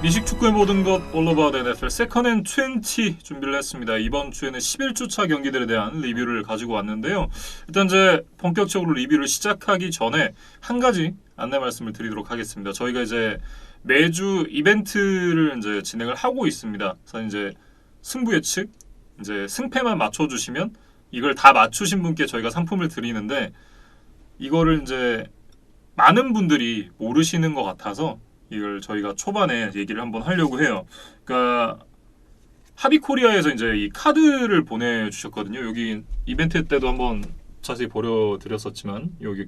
미식 축구의 모든 것 All About NFL 세컨 앤 20 준비를 했습니다. 이번 주에는 11주차 경기들에 대한 리뷰를 가지고 왔는데요. 일단 이제 본격적으로 리뷰를 시작하기 전에 한 가지 안내 말씀을 드리도록 하겠습니다. 저희가 이제 매주 이벤트를 이제 진행을 하고 있습니다. 그래서 이제 승부 예측, 이제 승패만 맞춰주시면 이걸 다 맞추신 분께 저희가 상품을 드리는데 이거를 이제 많은 분들이 모르시는 것 같아서 이걸 저희가 초반에 얘기를 한번 하려고 해요. 그러니까 하비코리아에서 이제 이 카드를 보내주셨거든요. 여기 이벤트 때도 한번 자세히 보여드렸었지만 여기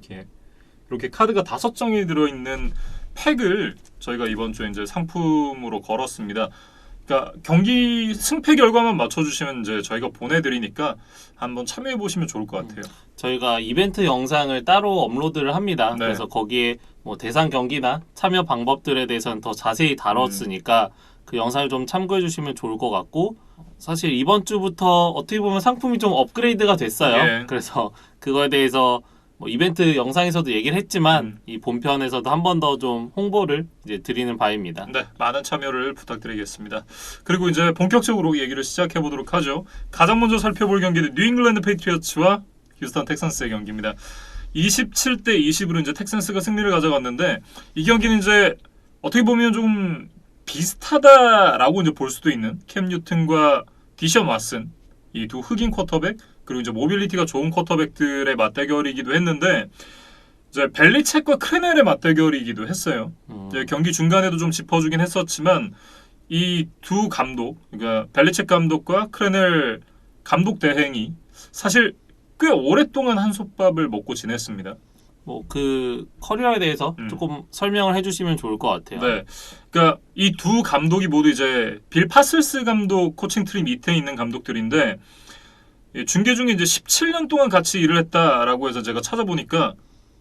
이렇게 카드가 5장이 들어있는 팩을 저희가 이번 주에 이제 상품으로 걸었습니다. 그러니까 경기 승패 결과만 맞춰주시면 이제 저희가 보내드리니까 한번 참여해 보시면 좋을 것 같아요. 저희가 이벤트 영상을 따로 업로드를 합니다. 네. 그래서 거기에 뭐 대상 경기나 참여 방법들에 대해서는 더 자세히 다뤘으니까 그 영상을 좀 참고해 주시면 좋을 것 같고, 사실 이번 주부터 어떻게 보면 상품이 좀 업그레이드가 됐어요. 예. 그래서 그거에 대해서 뭐 이벤트 영상에서도 얘기를 했지만 이 본편에서도 한 번 더 좀 홍보를 이제 드리는 바입니다. 네, 많은 참여를 부탁드리겠습니다. 그리고 이제 본격적으로 얘기를 시작해 보도록 하죠. 가장 먼저 살펴볼 경기는 뉴잉글랜드 페이트리어츠와 휴스턴 텍산스의 경기입니다. 27대 20으로 이제 텍산스가 승리를 가져갔는데 이 경기는 이제 어떻게 보면 좀 비슷하다라고 이제 볼 수도 있는 캠 뉴튼과 디션 왓슨, 이 두 흑인 쿼터백, 그리고 이제 모빌리티가 좋은 쿼터백들의 맞대결이기도 했는데 이제 벨리책과 크레넬의 맞대결이기도 했어요. 이제 경기 중간에도 좀 짚어주긴 했었지만 이 두 감독, 그러니까 벨리책 감독과 크레넬 감독 대행이 사실 꽤 오랫동안 한솥밥을 먹고 지냈습니다. 뭐 그 커리어에 대해서 조금 설명을 해주시면 좋을 것 같아요. 네, 그러니까 이 두 감독이 모두 이제 빌 파슬스 감독 코칭 트리 밑에 있는 감독들인데 중계 중에 이제 17년 동안 같이 일을 했다라고 해서 제가 찾아보니까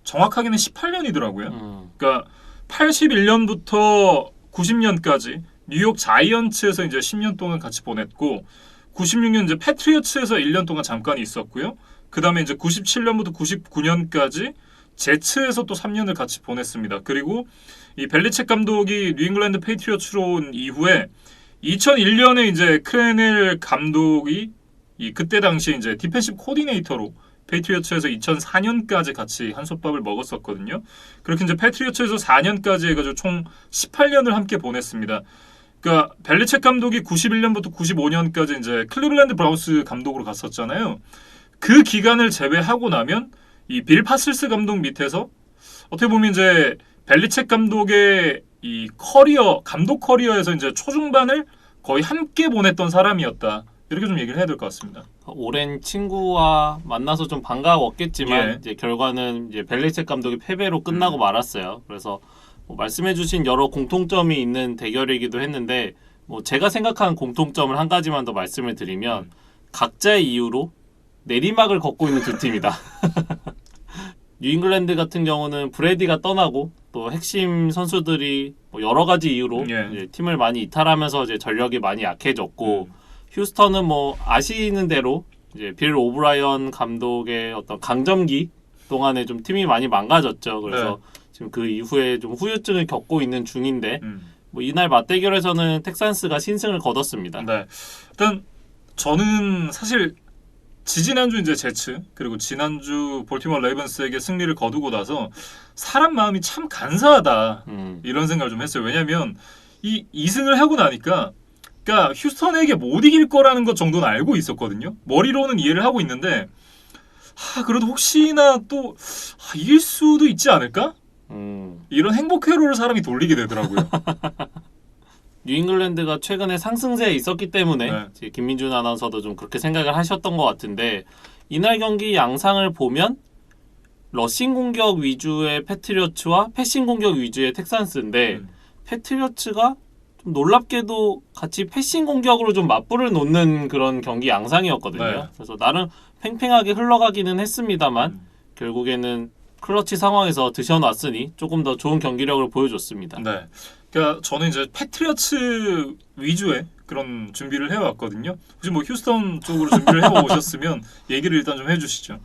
정확하게는 18년이더라고요. 그러니까 81년부터 90년까지 뉴욕 자이언츠에서 이제 10년 동안 같이 보냈고 96년 이제 패트리어츠에서 1년 동안 잠깐 있었고요. 그 다음에 이제 97년부터 99년까지 제츠에서 또 3년을 같이 보냈습니다. 그리고 이 벨리책 감독이 뉴잉글랜드 페이트리어츠로 온 이후에 2001년에 이제 크레넬 감독이 이 그때 당시에 이제 디펜시브 코디네이터로 페이트리어츠에서 2004년까지 같이 한솥밥을 먹었었거든요. 그렇게 이제 페이트리어츠에서 4년까지 해가지고 총 18년을 함께 보냈습니다. 그러니까 벨리책 감독이 91년부터 95년까지 이제 클리블랜드 브라운스 감독으로 갔었잖아요. 그 기간을 제외하고 나면 이 빌 파슬스 감독 밑에서 어떻게 보면 이제 벨리책 감독의 이 커리어, 감독 커리어에서 이제 초중반을 거의 함께 보냈던 사람이었다. 이렇게 좀 얘기를 해야 될 것 같습니다. 오랜 친구와 만나서 좀 반가웠겠지만 예. 이제 결과는 이제 벨리책 감독이 패배로 끝나고 말았어요. 그래서 뭐 말씀해주신 여러 공통점이 있는 대결이기도 했는데 뭐 제가 생각하는 공통점을 한 가지만 더 말씀을 드리면 각자의 이유로 내리막을 걷고 있는 두 팀이다. 뉴잉글랜드 같은 경우는 브래디가 떠나고 또 핵심 선수들이 뭐 여러 가지 이유로 이제 팀을 많이 이탈하면서 이제 전력이 많이 약해졌고 휴스턴은 뭐 아시는 대로 이제 빌 오브라이언 감독의 어떤 강점기 동안에 좀 팀이 많이 망가졌죠. 그래서 지금 그 이후에 좀 후유증을 겪고 있는 중인데 뭐 이날 맞대결에서는 텍산스가 신승을 거뒀습니다. 네, 일단 저는 사실 지지난주 이제 제츠 그리고 지난주 볼티모어 레이븐스에게 승리를 거두고 나서 사람 마음이 참 간사하다 이런 생각을 좀 했어요. 왜냐하면 이 2승을 하고 나니까 그러니까 휴스턴에게 못 이길 거라는 것 정도는 알고 있었거든요. 머리로는 이해를 하고 있는데 그래도 혹시나 또 이길 수도 있지 않을까? 이런 행복 회로를 사람이 돌리게 되더라고요. 뉴잉글랜드가 최근에 상승세에 있었기 때문에 이제 김민준 아나운서도 좀 그렇게 생각을 하셨던 것 같은데 이날 경기 양상을 보면 러싱 공격 위주의 패트리어츠와 패싱 공격 위주의 텍산스인데 패트리어츠가 좀 놀랍게도 같이 패싱 공격으로 좀 맞불을 놓는 그런 경기 양상이었거든요. 그래서 나름 팽팽하게 흘러가기는 했습니다만 결국에는 클러치 상황에서 드셔놨으니 조금 더 좋은 경기력을 보여줬습니다. 네, 그러니까 저는 이제 패트리어츠 위주의 그런 준비를 해왔거든요. 혹시 뭐 휴스턴 쪽으로 준비를 해오셨으면 얘기를 일단 좀 해주시죠.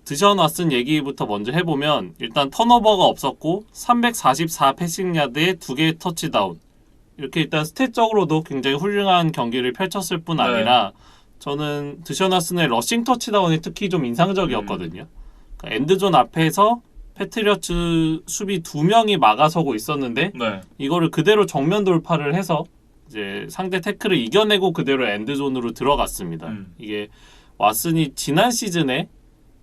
드셔놨은 얘기부터 먼저 해보면 일단 턴오버가 없었고 344 패싱 야드에 2개의 터치다운 이렇게 일단 스탯적으로도 굉장히 훌륭한 경기를 펼쳤을 뿐 아니라 저는 드션 왓슨의 러싱 터치다운이 특히 좀 인상적이었거든요. 그러니까 엔드존 앞에서 패트리어츠 수비 2명이 막아서고 있었는데 네. 이거를 그대로 정면 돌파를 해서 이제 상대 태클을 이겨내고 그대로 엔드존으로 들어갔습니다. 이게 왓슨이 지난 시즌에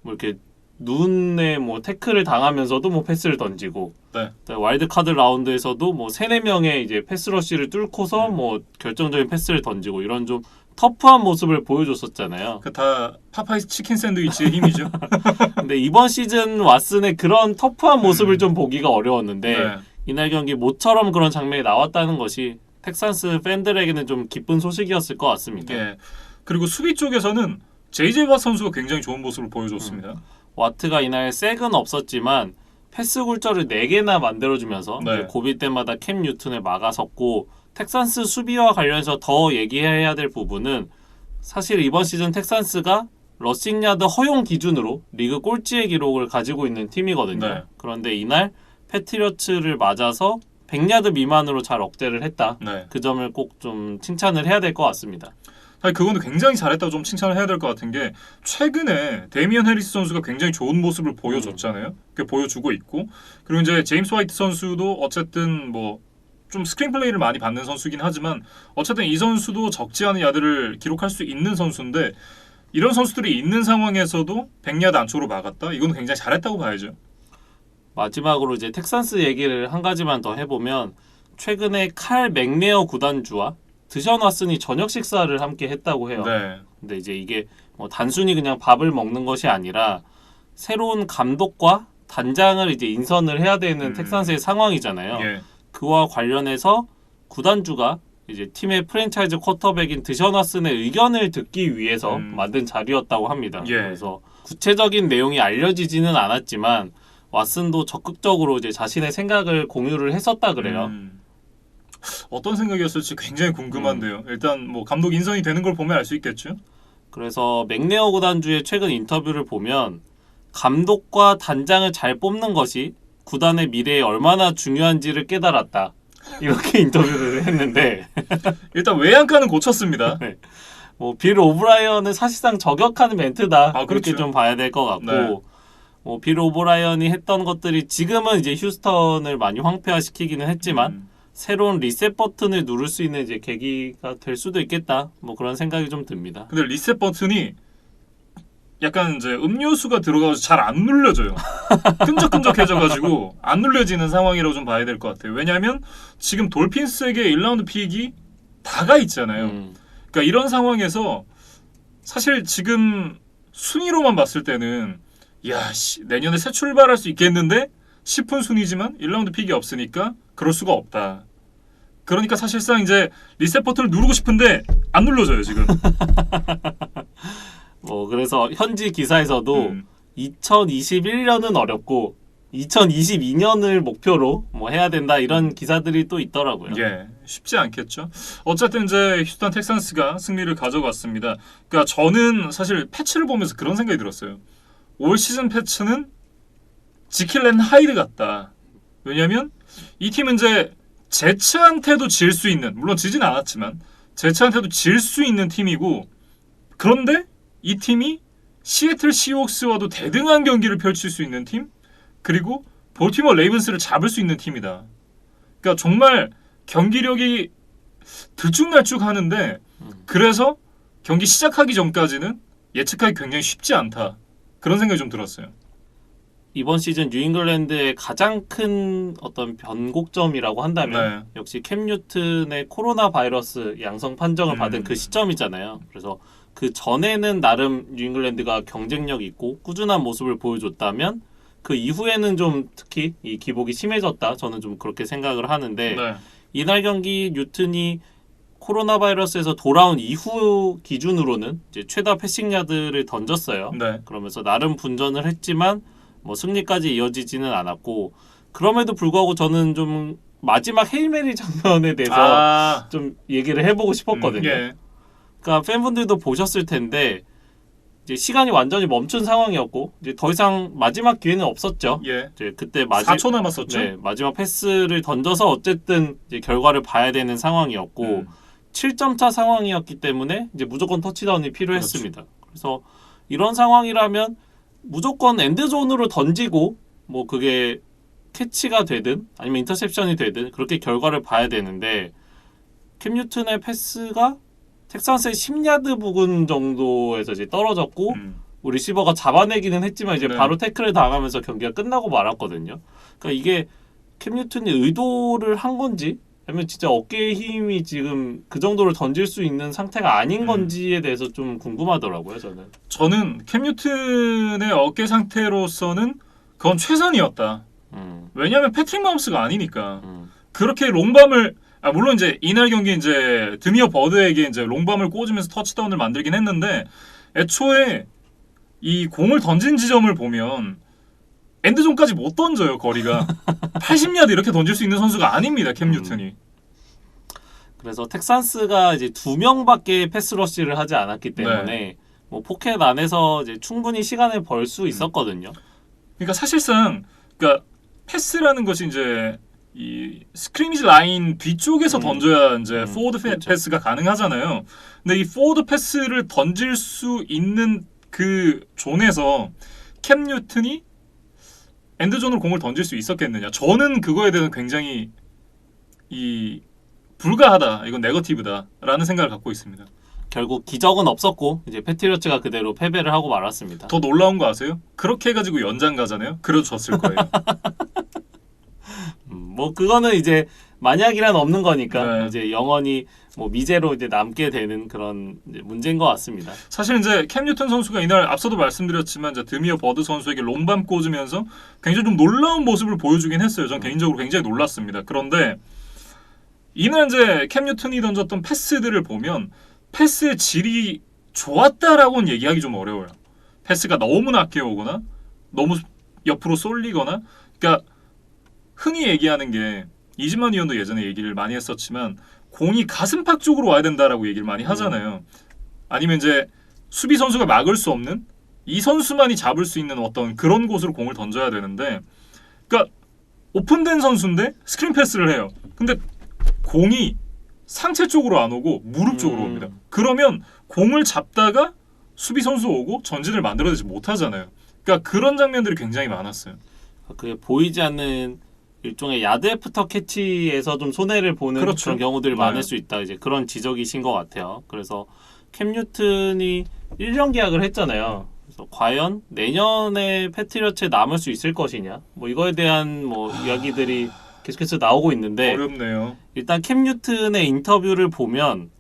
뭐 이렇게 눈에 뭐 태클을 당하면서도 뭐 패스를 던지고 네. 와일드카드 라운드에서도 뭐 3-4명의 이제 패스러쉬를 뚫고서 뭐 결정적인 패스를 던지고 이런 좀 터프한 모습을 보여줬었잖아요. 그 다 파파이스 치킨 샌드위치의 힘이죠. 근데 이번 시즌 왓슨의 그런 터프한 모습을 좀 보기가 어려웠는데 네. 이날 경기 모처럼 그런 장면이 나왔다는 것이 텍산스 팬들에게는 좀 기쁜 소식이었을 것 같습니다. 예. 그리고 수비 쪽에서는 제이제 왓 선수가 굉장히 좋은 모습을 보여줬습니다. 와트가 이날 색은 없었지만 패스 굴절을 4개나 만들어주면서 네. 고비 때마다 캠 뉴튼을 막아섰고 텍산스 수비와 관련해서 더 얘기해야 될 부분은 사실 이번 시즌 텍산스가 러싱 야드 허용 기준으로 리그 꼴찌의 기록을 가지고 있는 팀이거든요. 네. 그런데 이날 패트리어츠를 맞아서 100야드 미만으로 잘 억제를 했다. 네. 그 점을 꼭 좀 칭찬을 해야 될 것 같습니다. 사실 그거는 굉장히 잘했다고 좀 칭찬을 해야 될 것 같은 게 최근에 데미안 해리스 선수가 굉장히 좋은 모습을 보여줬잖아요. 보여주고 있고 그리고 이제 제임스 화이트 선수도 어쨌든 뭐 좀 스크린 플레이를 많이 받는 선수긴 하지만 어쨌든 이 선수도 적지 않은 야드를 기록할 수 있는 선수인데 이런 선수들이 있는 상황에서도 100야드 안쪽으로 막았다? 이건 굉장히 잘했다고 봐야죠. 마지막으로 이제 텍산스 얘기를 한 가지만 더 해보면 최근에 칼 맥레어 구단주와 드션 왓슨이 저녁 식사를 함께 했다고 해요. 네. 근데 이제 이게 뭐 단순히 그냥 밥을 먹는 것이 아니라 새로운 감독과 단장을 이제 인선을 해야 되는 텍산스의 상황이잖아요. 예. 그와 관련해서 구단주가 이제 팀의 프랜차이즈 쿼터백인 드션 왓슨의 의견을 듣기 위해서 만든 자리였다고 합니다. 예. 그래서 구체적인 내용이 알려지지는 않았지만 왓슨도 적극적으로 이제 자신의 생각을 공유를 했었다 그래요. 어떤 생각이었을지 굉장히 궁금한데요. 일단 뭐 감독 인선이 되는 걸 보면 알 수 있겠죠. 그래서 맥레어 구단주의 최근 인터뷰를 보면 감독과 단장을 잘 뽑는 것이 구단의 미래에 얼마나 중요한지를 깨달았다. 이렇게 인터뷰를 했는데 일단 외양간은 고쳤습니다. 네. 뭐 빌 오브라이언은 사실상 저격하는 멘트다. 그렇게 그렇죠. 좀 봐야 될 것 같고 네. 뭐 빌 오브라이언이 했던 것들이 지금은 이제 휴스턴을 많이 황폐화시키기는 했지만 새로운 리셋 버튼을 누를 수 있는 이제 계기가 될 수도 있겠다. 뭐 그런 생각이 좀 듭니다. 근데 리셋 버튼이 약간 이제 음료수가 들어가서 잘 안 눌려져요. 끈적끈적해져가지고 안 눌려지는 상황이라고 좀 봐야 될 것 같아요. 왜냐하면 지금 돌핀스에게 1라운드 픽이 다가 있잖아요. 그러니까 이런 상황에서 사실 지금 순위로만 봤을 때는 내년에 새 출발할 수 있겠는데 싶은 순위지만 1라운드 픽이 없으니까 그럴 수가 없다. 그러니까 사실상 이제 리셋 버튼을 누르고 싶은데 안 눌러져요 지금. 뭐 그래서 현지 기사에서도 2021년은 어렵고 2022년을 목표로 뭐 해야 된다 이런 기사들이 또 있더라고요. 예, 쉽지 않겠죠. 어쨌든 이제 휴스턴 텍산스가 승리를 가져갔습니다. 그러니까 저는 사실 패치를 보면서 그런 생각이 들었어요. 올 시즌 패치는 지킬렌 하이드 같다. 왜냐하면 이 팀은 이제 제츠한테도 질 수 있는, 물론 지진 않았지만 제츠한테도 질 수 있는 팀이고, 그런데 이 팀이 시애틀 시옥스와도 대등한 경기를 펼칠 수 있는 팀, 그리고 볼티모어 레이븐스를 잡을 수 있는 팀이다. 그러니까 정말 경기력이 들쭉날쭉하는데 그래서 경기 시작하기 전까지는 예측하기 굉장히 쉽지 않다. 그런 생각이 좀 들었어요. 이번 시즌 뉴잉글랜드의 가장 큰 어떤 변곡점이라고 한다면 역시 캠 뉴튼의 코로나 바이러스 양성 판정을 받은 그 시점이잖아요. 그래서 그 전에는 나름 뉴잉글랜드가 경쟁력 있고 꾸준한 모습을 보여줬다면 그 이후에는 좀 특히 이 기복이 심해졌다. 저는 좀 그렇게 생각을 하는데 이날 경기 뉴튼이 코로나 바이러스에서 돌아온 이후 기준으로는 이제 최다 패싱 야드를 던졌어요. 그러면서 나름 분전을 했지만 뭐 승리까지 이어지지는 않았고, 그럼에도 불구하고 저는 좀 마지막 헤일메리 장면에 대해서 좀 얘기를 해보고 싶었거든요. 그러니까 팬분들도 보셨을 텐데 이제 시간이 완전히 멈춘 상황이었고 이제 더 이상 마지막 기회는 없었죠. 예. 이제 그때 4초 남았었죠. 네, 마지막 패스를 던져서 어쨌든 이제 결과를 봐야 되는 상황이었고 7점 차 상황이었기 때문에 이제 무조건 터치다운이 필요했습니다. 그래서 이런 상황이라면 무조건 엔드존으로 던지고 뭐 그게 캐치가 되든 아니면 인터셉션이 되든 그렇게 결과를 봐야 되는데 캠 뉴튼의 패스가 텍사스의 10야드 부근 정도에서 이제 떨어졌고 리시버가 잡아내기는 했지만 이제 네. 바로 태클을 당하면서 경기가 끝나고 말았거든요. 그러니까 이게 캠 뉴튼이 의도를 한 건지 아니면 진짜 어깨의 힘이 지금 그 정도를 던질 수 있는 상태가 아닌 건지에 대해서 좀 궁금하더라고요. 저는 캠 뉴튼의 어깨 상태로서는 그건 최선이었다. 왜냐하면 패트릭 마홈스가 아니니까 그렇게 롱밤을 물론 이제 이날 경기 이제 드미어 버드에게 이제 롱밤을 꽂으면서 터치다운을 만들긴 했는데 애초에 이 공을 던진 지점을 보면 엔드존까지 못 던져요. 거리가 80야드 이렇게 던질 수 있는 선수가 아닙니다. 캠 뉴튼이. 그래서 텍산스가 이제 2명밖에 패스러시를 하지 않았기 때문에 네. 뭐 포켓 안에서 이제 충분히 시간을 벌 수 있었거든요. 그러니까 사실상 그러니까 패스라는 것이 이제 이 스크리미지 라인 뒤쪽에서 던져야 이제 포워드 그렇죠. 패스가 가능하잖아요. 근데 이 포워드 패스를 던질 수 있는 그 존에서 캠 뉴튼이 엔드존으로 공을 던질 수 있었겠느냐? 저는 그거에 대해서 굉장히 이 불가하다. 이건 네거티브다라는 생각을 갖고 있습니다. 결국 기적은 없었고 이제 패트리어츠가 그대로 패배를 하고 말았습니다. 더 놀라운 거 아세요? 그렇게 해가지고 연장 가잖아요. 그래도 졌을 거예요. 뭐 그거는 이제 만약이란 없는 거니까 네. 이제 영원히 뭐 미제로 이제 남게 되는 그런 이제 문제인 것 같습니다. 사실 이제 캠 뉴튼 선수가 이날 앞서도 말씀드렸지만 이제 드미어 버드 선수에게 롱밤 꽂으면서 굉장히 좀 놀라운 모습을 보여주긴 했어요. 전 개인적으로 굉장히 놀랐습니다. 그런데 이날 이제 캠 뉴튼이 던졌던 패스들을 보면 패스의 질이 좋았다라고는 얘기하기 좀 어려워요. 패스가 너무 낮게 오거나 너무 옆으로 쏠리거나 그러니까 흔히 얘기하는 게 이즈만 위원도 예전에 얘기를 많이 했었지만 공이 가슴팍 쪽으로 와야 된다라고 얘기를 많이 하잖아요. 아니면 이제 수비 선수가 막을 수 없는 이 선수만이 잡을 수 있는 어떤 그런 곳으로 공을 던져야 되는데 그러니까 오픈된 선수인데 스크린 패스를 해요. 근데 공이 상체 쪽으로 안 오고 무릎 쪽으로 옵니다. 그러면 공을 잡다가 수비 선수 오고 전진을 만들어내지 못하잖아요. 그러니까 그런 장면들이 굉장히 많았어요. 그게 보이지 않는 일종의 야드 애프터 캐치에서 좀 손해를 보는 그렇죠. 그런 경우들이 네. 많을 수 있다. 이제 그런 지적이신 것 같아요. 그래서 캠 뉴튼이 1년 계약을 했잖아요. 그래서 과연 내년에 패트리어츠에 남을 수 있을 것이냐? 뭐 이거에 대한 뭐 이야기들이 계속해서 나오고 있는데 어렵네요. 일단 캠 뉴튼의 인터뷰를 보면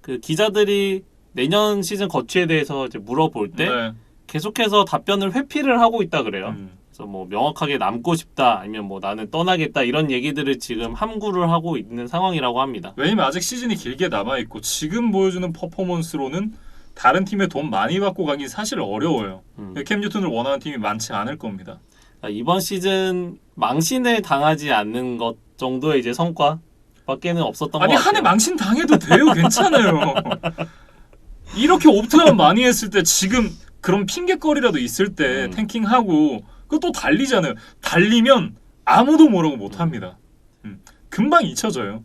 그 기자들이 내년 시즌 거취에 대해서 이제 물어볼 때 네. 계속해서 답변을 회피를 하고 있다 그래요. 그래서 뭐 명확하게 남고 싶다 아니면 뭐 나는 떠나겠다 이런 얘기들을 지금 함구를 하고 있는 상황이라고 합니다. 왜냐면 아직 시즌이 길게 남아있고 지금 보여주는 퍼포먼스로는 다른 팀에 돈 많이 받고 가긴 사실 어려워요. 캠 뉴튼을 원하는 팀이 많지 않을 겁니다. 그러니까 이번 시즌 망신을 당하지 않는 것 정도의 이제 성과밖에는 없었던 것 같아요. 한 해 망신 당해도 돼요. 괜찮아요. 이렇게 옵트아웃 많이 했을 때 지금 그런 핑계거리라도 있을 때 탱킹하고 그거 또 달리잖아요. 달리면 아무도 뭐라고 못합니다. 금방 잊혀져요.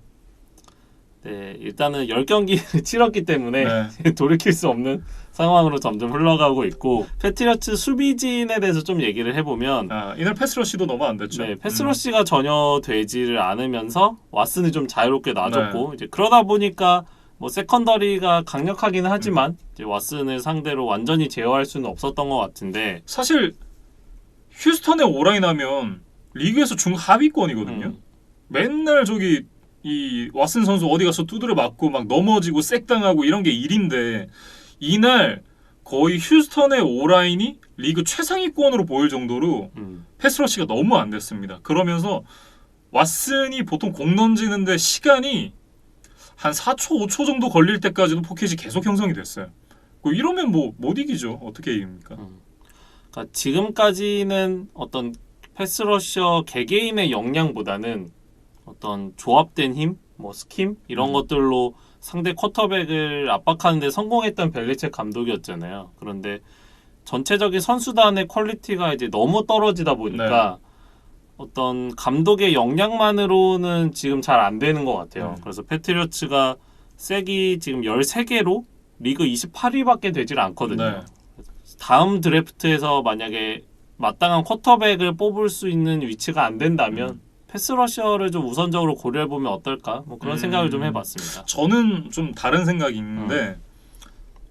네, 일단은 10경기를 치렀기 때문에 네. 돌이킬 수 없는 상황으로 점점 흘러가고 있고 패트리어츠 수비진에 대해서 좀 얘기를 해보면 이날 패스러시도 너무 안 됐죠. 네, 패스러시가 전혀 되지를 않으면서 왓슨이 좀 자유롭게 놔줬고 이제 그러다 보니까 뭐 세컨더리가 강력하기는 하지만 이제 왓슨을 상대로 완전히 제어할 수는 없었던 것 같은데 사실 휴스턴에 오라인 하면 리그에서 중하위권이거든요. 맨날 저기 이 왓슨 선수 어디 가서 두드려 맞고 막 넘어지고 쌔당하고 이런 게 일인데 이날 거의 휴스턴의 오라인이 리그 최상위권으로 보일 정도로 패스러시가 너무 안 됐습니다. 그러면서 왓슨이 보통 공 던지는데 시간이 한 4초, 5초 정도 걸릴 때까지도 포켓이 계속 형성이 됐어요. 이러면 뭐 못 이기죠. 어떻게 이깁니까? 그러니까 지금까지는 어떤 패스러셔 개개인의 역량보다는 어떤 조합된 힘, 뭐 스킴 이런 것들로 상대 쿼터백을 압박하는 데 성공했던 벨리책 감독이었잖아요. 그런데 전체적인 선수단의 퀄리티가 이제 너무 떨어지다 보니까 어떤 감독의 역량만으로는 지금 잘 안 되는 것 같아요. 그래서 패트리어츠가 쐐기 지금 13개로 리그 28위밖에 되질 않거든요. 네. 다음 드래프트에서 만약에 마땅한 쿼터백을 뽑을 수 있는 위치가 안 된다면 패스러셔를 좀 우선적으로 고려해보면 어떨까? 뭐 그런 생각을 좀 해봤습니다. 저는 좀 다른 생각이 있는데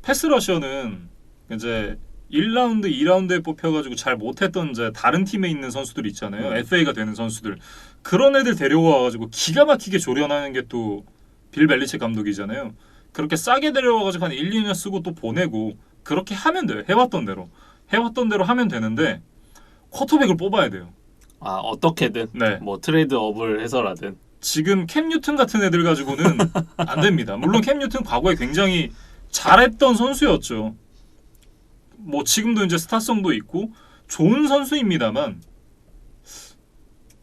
패스러셔는 이제 1라운드, 2라운드에 뽑혀가지고 잘 못했던 이제 다른 팀에 있는 선수들 있잖아요. FA가 되는 선수들. 그런 애들 데려와가지고 기가 막히게 조련하는 게 또 빌 벨리책 감독이잖아요. 그렇게 싸게 데려와가지고 한 1, 2년 쓰고 또 보내고 그렇게 하면 돼요. 해왔던 대로 하면 되는데 쿼터백을 뽑아야 돼요. 아 어떻게든 네. 뭐 트레이드업을 해서라든 지금 캠 뉴튼 같은 애들 가지고는 안 됩니다. 물론 캠 뉴튼 과거에 굉장히 잘했던 선수였죠. 뭐 지금도 이제 스타성도 있고 좋은 선수입니다만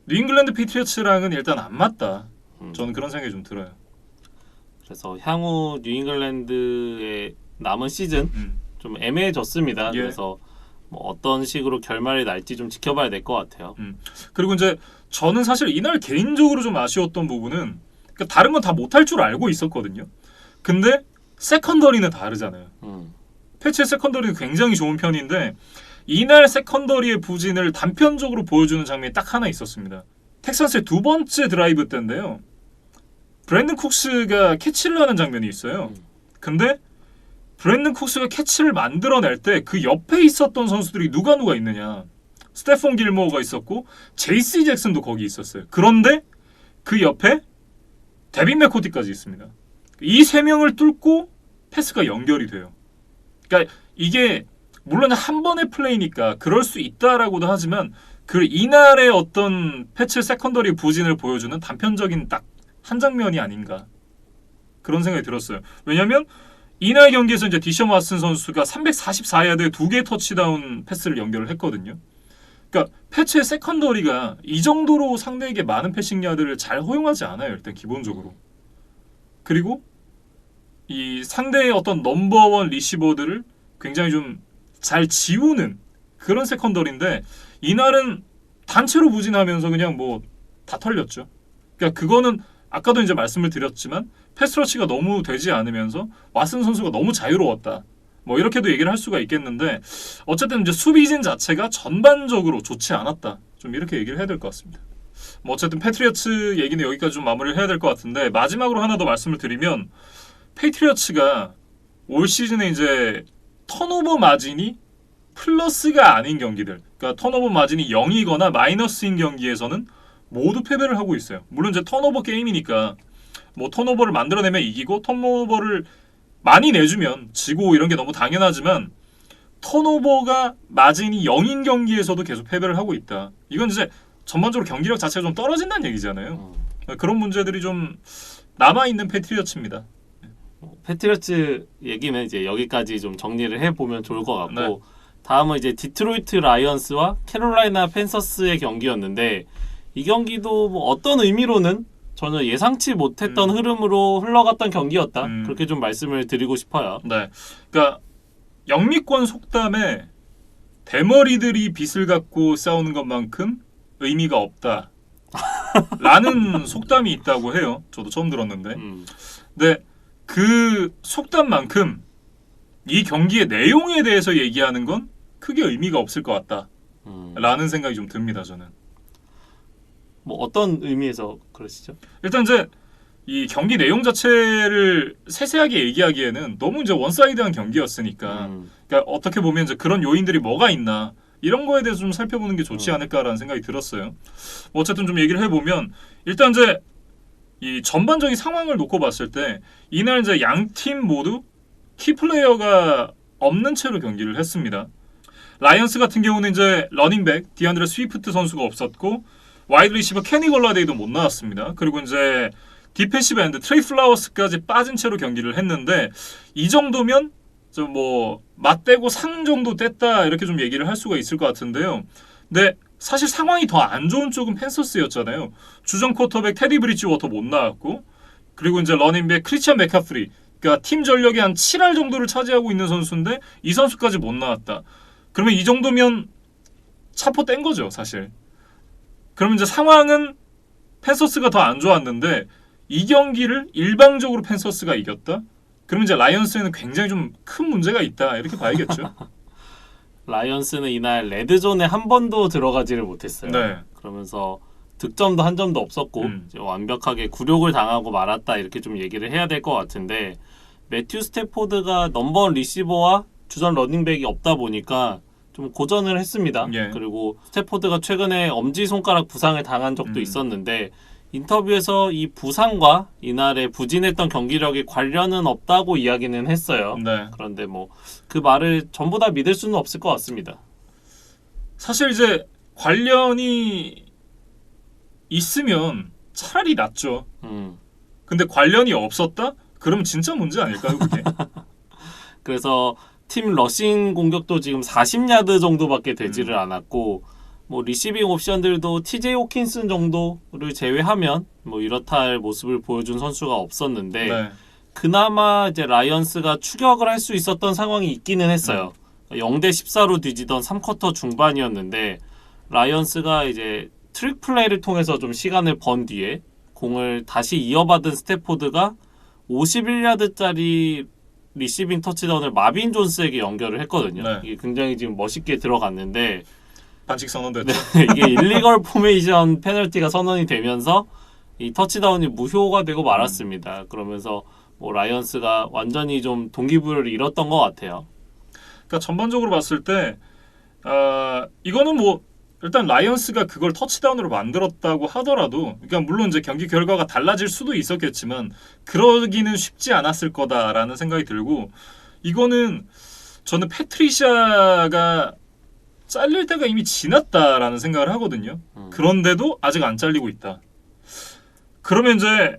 뉴잉글랜드 패트리어츠랑은 일단 안 맞다. 저는 그런 생각이 좀 들어요. 그래서 향후 뉴잉글랜드의 남은 시즌 좀 애매해졌습니다. 예. 그래서 뭐 어떤 식으로 결말이 날지 좀 지켜봐야 될 것 같아요. 그리고 이제 저는 사실 이날 개인적으로 좀 아쉬웠던 부분은 그러니까 다른 건 다 못할 줄 알고 있었거든요. 근데 세컨더리는 다르잖아요. 패치의 세컨더리는 굉장히 좋은 편인데 이날 세컨더리의 부진을 단편적으로 보여주는 장면이 딱 하나 있었습니다. 텍사스의 두 번째 드라이브 때인데요. 브랜든 쿡스가 캐치를 하는 장면이 있어요. 근데 브랜든 쿡스가 캐치를 만들어낼 때 그 옆에 있었던 선수들이 누가 있느냐. 스테폰 길모어가 있었고 제이씨 잭슨도 거기 있었어요. 그런데 그 옆에 데빈 맥코티까지 있습니다. 이 세 명을 뚫고 패스가 연결이 돼요. 그러니까 이게 물론 한 번의 플레이니까 그럴 수 있다라고도 하지만 그 이날의 어떤 패치 세컨더리 부진을 보여주는 단편적인 딱 한 장면이 아닌가 그런 생각이 들었어요. 왜냐하면 이날 경기에서 이제 디션 왓슨 선수가 344야드에 2개의 터치다운 패스를 연결을 했거든요. 그러니까 패치의 세컨더리가 이 정도로 상대에게 많은 패싱 야드를 잘 허용하지 않아요. 일단 기본적으로. 그리고 이 상대의 어떤 넘버원 리시버들을 굉장히 좀 잘 지우는 그런 세컨더리인데 이날은 단체로 부진하면서 그냥 뭐 다 털렸죠. 그러니까 그거는 아까도 이제 말씀을 드렸지만 패스러치가 너무 되지 않으면서 왓슨 선수가 너무 자유로웠다. 뭐 이렇게도 얘기를 할 수가 있겠는데 어쨌든 이제 수비진 자체가 전반적으로 좋지 않았다. 좀 이렇게 얘기를 해야 될 것 같습니다. 뭐 어쨌든 패트리어츠 얘기는 여기까지 좀 마무리를 해야 될 것 같은데 마지막으로 하나 더 말씀을 드리면 패트리어츠가 올 시즌에 이제 턴오버 마진이 플러스가 아닌 경기들, 그러니까 턴오버 마진이 0이거나 마이너스인 경기에서는 모두 패배를 하고 있어요. 물론 이제 턴오버 게임이니까 뭐 턴오버를 만들어내면 이기고 턴오버를 많이 내주면 지고 이런 게 너무 당연하지만 턴오버가 마진이 0인 경기에서도 계속 패배를 하고 있다. 이건 이제 전반적으로 경기력 자체가 좀 떨어진다는 얘기잖아요. 그런 문제들이 좀 남아있는 패트리어츠입니다. 패트리어츠 얘기는 이제 여기까지 좀 정리를 해보면 좋을 것 같고 네. 다음은 이제 디트로이트 라이언스와 캐롤라이나 팬서스의 경기였는데 이 경기도 뭐 어떤 의미로는 전혀 예상치 못했던 흐름으로 흘러갔던 경기였다. 그렇게 좀 말씀을 드리고 싶어요. 네, 그러니까 영미권 속담에 대머리들이 빚을 갖고 싸우는 것만큼 의미가 없다. 라는 속담이 있다고 해요. 저도 처음 들었는데. 근데 그 속담만큼 이 경기의 내용에 대해서 얘기하는 건 크게 의미가 없을 것 같다. 라는 생각이 좀 듭니다. 저는. 뭐 어떤 의미에서 그러시죠? 일단 이제 이 경기 내용 자체를 세세하게 얘기하기에는 너무 이제 원사이드한 경기였으니까 그러니까 어떻게 보면 이제 그런 요인들이 뭐가 있나 이런 거에 대해서 좀 살펴보는 게 좋지 않을까라는 생각이 들었어요. 뭐 어쨌든 좀 얘기를 해보면 일단 이제 이 전반적인 상황을 놓고 봤을 때 이날 이제 양 팀 모두 키플레이어가 없는 채로 경기를 했습니다. 라이언스 같은 경우는 이제 러닝백 디안드레 스위프트 선수가 없었고 와이드 리시버 케니 걸라데이도 못 나왔습니다. 그리고 이제 디펜시브 엔드 트레이 플라워스까지 빠진 채로 경기를 했는데 이 정도면 좀 뭐 맞대고 상 정도 뗐다 이렇게 좀 얘기를 할 수가 있을 것 같은데요. 근데 사실 상황이 더 안 좋은 쪽은 팬서스였잖아요. 주전 쿼터백 테디 브리지워터 못 나왔고 그리고 이제 러닝백 크리스찬 맥카프리 그러니까 팀 전력의 한 7할 정도를 차지하고 있는 선수인데 이 선수까지 못 나왔다. 그러면 이 정도면 차포 뗀 거죠, 사실. 그러면 이제 상황은 팬서스가 더 안 좋았는데 이 경기를 일방적으로 팬서스가 이겼다? 그러면 이제 라이언스에는 굉장히 좀 큰 문제가 있다 이렇게 봐야겠죠. 라이언스는 이날 레드존에 한 번도 들어가지를 못했어요. 네. 그러면서 득점도 한 점도 없었고 이제 완벽하게 굴욕을 당하고 말았다 이렇게 좀 얘기를 해야 될 것 같은데 매튜 스태포드가 넘버원 리시버와 주전 러닝백이 없다 보니까 좀 고전을 했습니다. 예. 그리고 스태포드가 최근에 엄지손가락 부상을 당한 적도 있었는데 인터뷰에서 이 부상과 이날의 부진했던 경기력에 관련은 없다고 이야기는 했어요. 네. 그런데 뭐 그 말을 전부 다 믿을 수는 없을 것 같습니다. 사실 이제 관련이 있으면 차라리 낫죠. 근데 관련이 없었다? 그럼 진짜 문제 아닐까요, 그게? 그래서 팀 러싱 공격도 지금 40야드 정도밖에 되지를 않았고 뭐 리시빙 옵션들도 TJ 호킨슨 정도를 제외하면 뭐 이렇다 할 모습을 보여준 선수가 없었는데 네. 그나마 이제 라이언스가 추격을 할 수 있었던 상황이 있기는 했어요. 0대 14로 뒤지던 3쿼터 중반이었는데 라이언스가 이제 트릭 플레이를 통해서 좀 시간을 번 뒤에 공을 다시 이어받은 스태포드가 51야드짜리 리시빙 터치다운을 마빈 존스에게 연결을 했거든요. 네. 이게 굉장히 지금 멋있게 들어갔는데 반칙 선언됐죠. 이게 일리걸 포메이션 페널티가 선언이 되면서 이 터치다운이 무효가 되고 말았습니다. 그러면서 뭐 라이언스가 완전히 좀 동기부여를 잃었던 것 같아요. 그러니까 전반적으로 봤을 때 이거는 뭐 일단 라이언스가 그걸 터치다운으로 만들었다고 하더라도 그러니까 물론 이제 경기 결과가 달라질 수도 있었겠지만 그러기는 쉽지 않았을 거다라는 생각이 들고 이거는 저는 패트리샤가 잘릴 때가 이미 지났다라는 생각을 하거든요. 그런데도 아직 안 잘리고 있다. 그러면 이제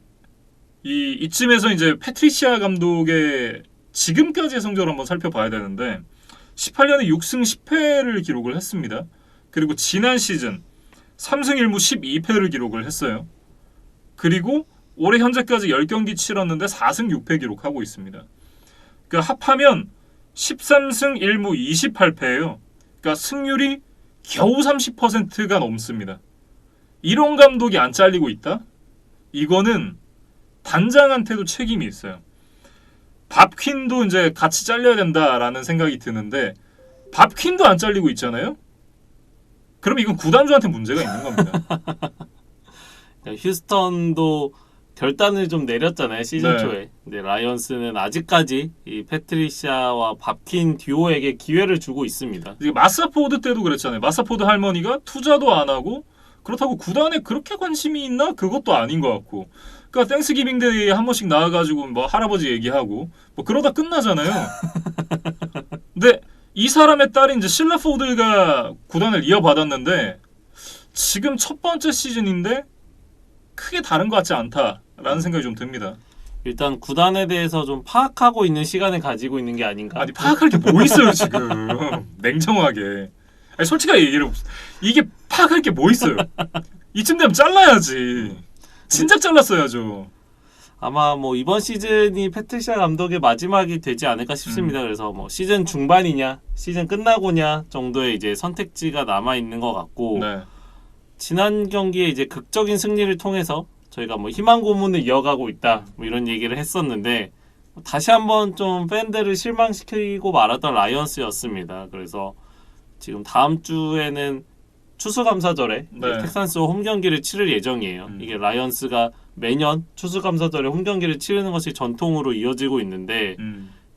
이쯤에서 이제 패트리시아 감독의 지금까지의 성적을 한번 살펴봐야 되는데 18년에 6승 10패를 기록을 했습니다. 그리고 지난 시즌 3승 1무 12패를 기록을 했어요. 그리고 올해 현재까지 10경기 치렀는데 4승 6패 기록하고 있습니다. 그러니까 합하면 13승 1무 28패예요. 그러니까 승률이 겨우 30%가 넘습니다. 이런 감독이 안 잘리고 있다? 이거는 단장한테도 책임이 있어요. 밥퀸도 이제 같이 잘려야 된다라는 생각이 드는데 밥퀸도 안 잘리고 있잖아요. 그럼 이건 구단주한테 문제가 있는 겁니다. 휴스턴도 결단을 좀 내렸잖아요 시즌 네. 초에. 근데 라이언스는 아직까지 이 패트리샤와 밥킨 듀오에게 기회를 주고 있습니다. 이게 마사포드 때도 그랬잖아요. 마사포드 할머니가 투자도 안 하고 그렇다고 구단에 그렇게 관심이 있나? 그것도 아닌 것 같고. 그러니까 땡스기빙 데이에 한 번씩 나와가지고 뭐 할아버지 얘기하고 뭐 그러다 끝나잖아요. 근데 이 사람의 딸인 이제 실라 포드가 구단을 이어받았는데 지금 첫 번째 시즌인데 크게 다른 것 같지 않다라는 생각이 좀 듭니다. 일단 구단에 대해서 좀 파악하고 있는 시간을 가지고 있는 게 아닌가. 아니 파악할 게 뭐 있어요 지금. 냉정하게. 아니 솔직하게 얘기를 이게 파악할 게 뭐 있어요. 이쯤 되면 잘라야지. 진작 잘랐어야죠. 아마 뭐 이번 시즌이 패트리샤 감독의 마지막이 되지 않을까 싶습니다. 그래서 뭐 시즌 중반이냐 시즌 끝나고냐 정도의 이제 선택지가 남아 있는 것 같고 네. 지난 경기에 이제 극적인 승리를 통해서 저희가 뭐 희망 고문을 이어가고 있다 뭐 이런 얘기를 했었는데 다시 한번 좀 팬들을 실망시키고 말았던 라이언스였습니다. 그래서 지금 다음 주에는 추수감사절에 네. 텍산스와 홈 경기를 치를 예정이에요. 이게 라이언스가 매년 추수감사절에 홈 경기를 치르는 것이 전통으로 이어지고 있는데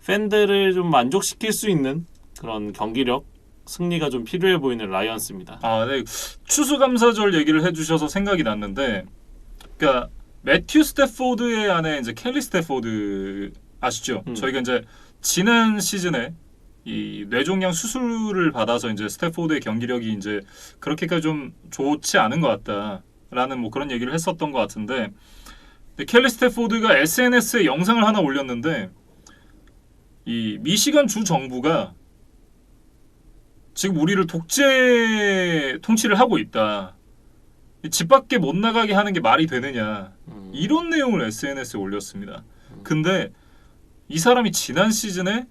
팬들을 좀 만족시킬 수 있는 그런 경기력 승리가 좀 필요해 보이는 라이언스입니다. 아, 네. 추수감사절 얘기를 해주셔서 생각이 났는데, 그러니까 매튜 스태포드의 아내 이제 켈리 스태포드 아시죠? 저희가 이제 지난 시즌에 이 뇌종양 수술을 받아서 이제 스태포드의 경기력이 이제 그렇게까지 좀 좋지 않은 것 같다라는 뭐 그런 얘기를 했었던 것 같은데, 켈리 스태포드가 SNS에 영상을 하나 올렸는데, 이 미시간 주 정부가 지금 우리를 독재 통치를 하고 있다. 집 밖에 못 나가게 하는 게 말이 되느냐. 이런 내용을 SNS에 올렸습니다. 근데 이 사람이 지난 시즌에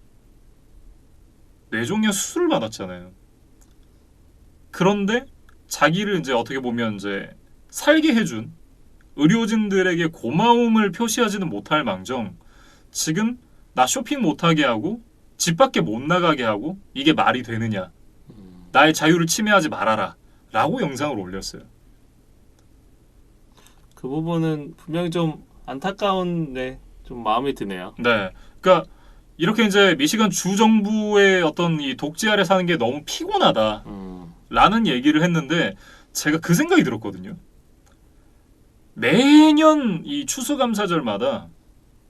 뇌종양 수술을 받았잖아요. 그런데 자기를 이제 어떻게 보면 이제 살게 해준 의료진들에게 고마움을 표시하지는 못할 망정 지금 나 쇼핑 못하게 하고 집 밖에 못 나가게 하고 이게 말이 되느냐. 나의 자유를 침해하지 말아라 라고 영상을 올렸어요. 그 부분은 분명히 좀 안타까운데 좀 마음이 드네요. 네. 그러니까 이렇게 이제 미시간 주 정부의 어떤 이 독재 아래 사는 게 너무 피곤하다 라는 얘기를 했는데 제가 그 생각이 들었거든요. 매년 이 추수감사절마다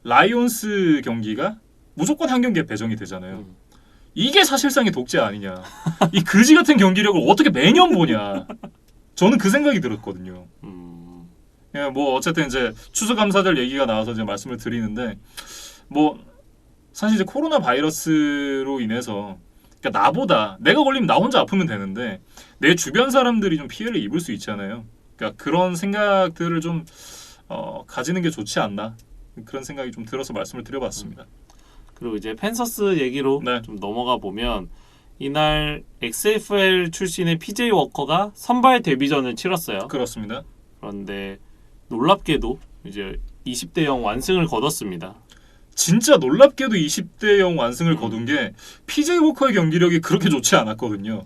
라이온스 경기가 무조건 한 경기에 배정이 되잖아요. 이게 사실상의 독재 아니냐. 이 그지 같은 경기력을 어떻게 매년 보냐. 저는 그 생각이 들었거든요. 예, 뭐 어쨌든 이제 추수감사절 얘기가 나와서 이제 말씀을 드리는데 뭐 사실 이제 코로나 바이러스로 인해서 그러니까 나보다 내가 걸리면 나 혼자 아프면 되는데 내 주변 사람들이 좀 피해를 입을 수 있잖아요. 그러니까 그런 생각들을 좀 가지는 게 좋지 않나 그런 생각이 좀 들어서 말씀을 드려봤습니다. 그리고 이제 펜서스 얘기로 네. 좀 넘어가 보면 이날 XFL 출신의 PJ 워커가 선발 데뷔전을 치렀어요. 그렇습니다. 그런데 놀랍게도 이제 20대 0 완승을 거뒀습니다. 진짜 놀랍게도 20대 0 완승을 거둔 게 PJ 워커의 경기력이 그렇게 좋지 않았거든요.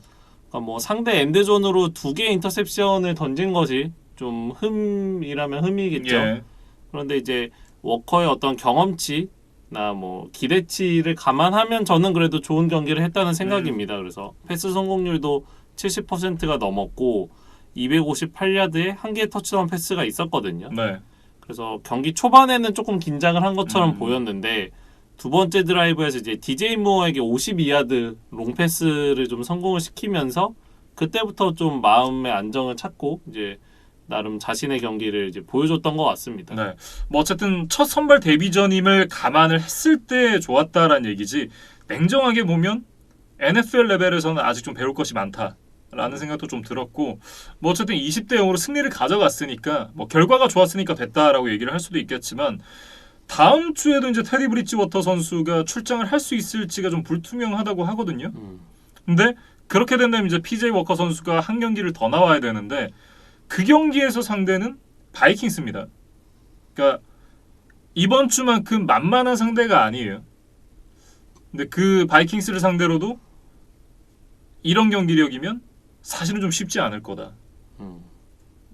그러니까 뭐 상대 엔드존으로 2개의 인터셉션을 던진 것이 좀 흠이라면 흠이겠죠. 예. 그런데 이제 워커의 어떤 경험치나 뭐 기대치를 감안하면 저는 그래도 좋은 경기를 했다는 생각입니다. 그래서 패스 성공률도 70%가 넘었고 258야드에 한 개의 터치다운 패스가 있었거든요. 네. 그래서 경기 초반에는 조금 긴장을 한 것처럼 보였는데 두 번째 드라이브에서 이제 DJ 무어에게 52야드 롱패스를 좀 성공을 시키면서 그때부터 좀 마음의 안정을 찾고 이제 나름 자신의 경기를 이제 보여줬던 것 같습니다. 네. 뭐 어쨌든 첫 선발 데뷔전임을 감안을 했을 때 좋았다라는 얘기지 냉정하게 보면 NFL 레벨에서는 아직 좀 배울 것이 많다라는 생각도 좀 들었고 뭐 어쨌든 20대 0으로 승리를 가져갔으니까 뭐 결과가 좋았으니까 됐다라고 얘기를 할 수도 있겠지만 다음 주에도 이제 테디 브리지워터 선수가 출장을 할 수 있을지가 좀 불투명하다고 하거든요. 근데 그렇게 된다면 이제 PJ 워커 선수가 한 경기를 더 나와야 되는데 그 경기에서 상대는 바이킹스입니다. 그러니까 이번 주만큼 만만한 상대가 아니에요. 근데 그 바이킹스를 상대로도 이런 경기력이면 사실은 좀 쉽지 않을 거다.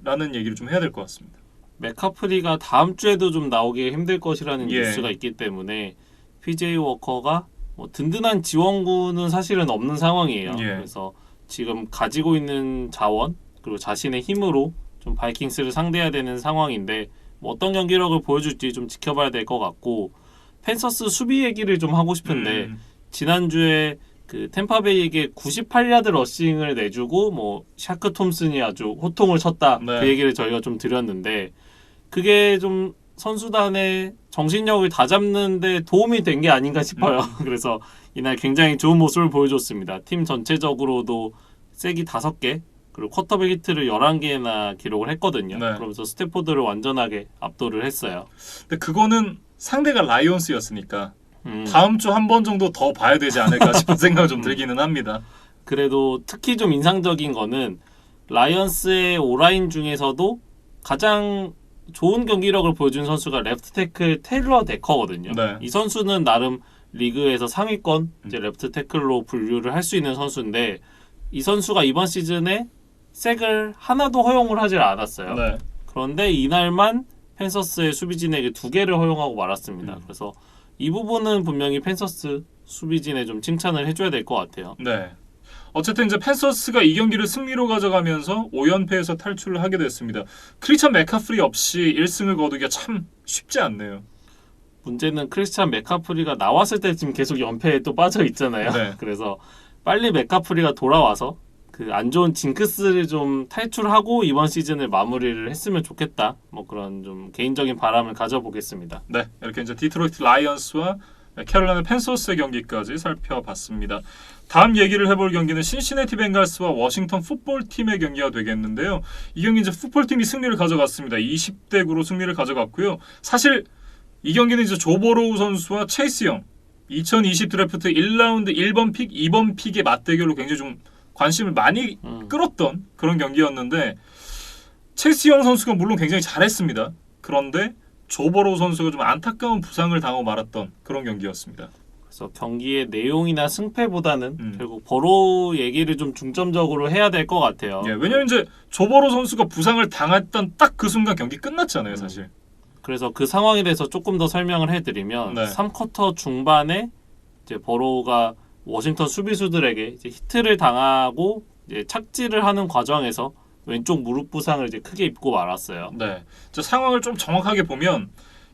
라는 얘기를 좀 해야 될 것 같습니다. 맥카프리가 다음 주에도 좀 나오기 힘들 것이라는 예. 뉴스가 있기 때문에 PJ 워커가 뭐 든든한 지원군은 사실은 없는 상황이에요. 예. 그래서 지금 가지고 있는 자원 그리고 자신의 힘으로 좀 바이킹스를 상대해야 되는 상황인데 뭐 어떤 경기력을 보여줄지 좀 지켜봐야 될 것 같고 펜서스 수비 얘기를 좀 하고 싶은데 지난주에 그 템파베이에게 98야드 러싱을 내주고 뭐 샤크 톰슨이 아주 호통을 쳤다 네. 그 얘기를 저희가 좀 드렸는데 그게 좀 선수단의 정신력을 다잡는데 도움이 된 게 아닌가 싶어요. 그래서 이날 굉장히 좋은 모습을 보여줬습니다. 팀 전체적으로도 세기 5개 그리고 쿼터백 히트를 11개나 기록을 했거든요. 네. 그러면서 스태포드를 완전하게 압도를 했어요. 근데 그거는 상대가 라이온스였으니까 다음 주 한 번 정도 더 봐야 되지 않을까 싶은 생각이 좀 들기는 합니다. 그래도 특히 좀 인상적인 거는 라이언스의 오라인 중에서도 가장 좋은 경기력을 보여준 선수가 레프트 태클 테일러 데커거든요. 네. 이 선수는 나름 리그에서 상위권 이제 레프트 태클로 분류를 할 수 있는 선수인데 이 선수가 이번 시즌에 색을 하나도 허용을 하지 않았어요. 네. 그런데 이날만 펜서스의 수비진에게 2개를 허용하고 말았습니다. 그래서 이 부분은 분명히 펜서스 수비진에 좀 칭찬을 해줘야 될 것 같아요. 네. 어쨌든 이제 펜서스가 이 경기를 승리로 가져가면서 5연패에서 탈출을 하게 됐습니다. 크리스찬 맥카프리 없이 1승을 거두기가 참 쉽지 않네요. 문제는 크리스찬 맥카프리가 나왔을 때 지금 계속 연패에 또 빠져 있잖아요. 네. 그래서 빨리 맥카프리가 돌아와서 그 안 좋은 징크스를 좀 탈출하고 이번 시즌을 마무리를 했으면 좋겠다. 뭐 그런 좀 개인적인 바람을 가져보겠습니다. 네, 이렇게 이제 디트로이트 라이언스와 캐롤라이나 팬서스의 경기까지 살펴봤습니다. 다음 얘기를 해볼 경기는 신시내티 벵갈스와 워싱턴 풋볼팀의 경기가 되겠는데요. 이 경기 이제 풋볼팀이 승리를 가져갔습니다. 20대 9로 승리를 가져갔고요. 사실 이 경기는 이제 조 버로우 선수와 체이스 영 2020 드래프트 1라운드 1번 픽, 2번 픽의 맞대결로 굉장히 좀 관심을 많이 끌었던 그런 경기였는데 첼시 형 선수가 물론 굉장히 잘했습니다. 그런데 조버로우 선수가 좀 안타까운 부상을 당하고 말았던 그런 경기였습니다. 그래서 경기의 내용이나 승패보다는 결국 버로우 얘기를 좀 중점적으로 해야 될 것 같아요. 예, 왜냐면 이제 조버로우 선수가 부상을 당했던 딱 그 순간 경기 끝났잖아요, 사실. 그래서 그 상황에 대해서 조금 더 설명을 해드리면 네. 3쿼터 중반에 이제 버로우가 워싱턴 수비수들에게 이제 히트를 당하고 이제 착지를 하는 과정에서 왼쪽 무릎 부상을 이제 크게 입고 말았어요. 네, 자, 상황을 좀 정확하게 보면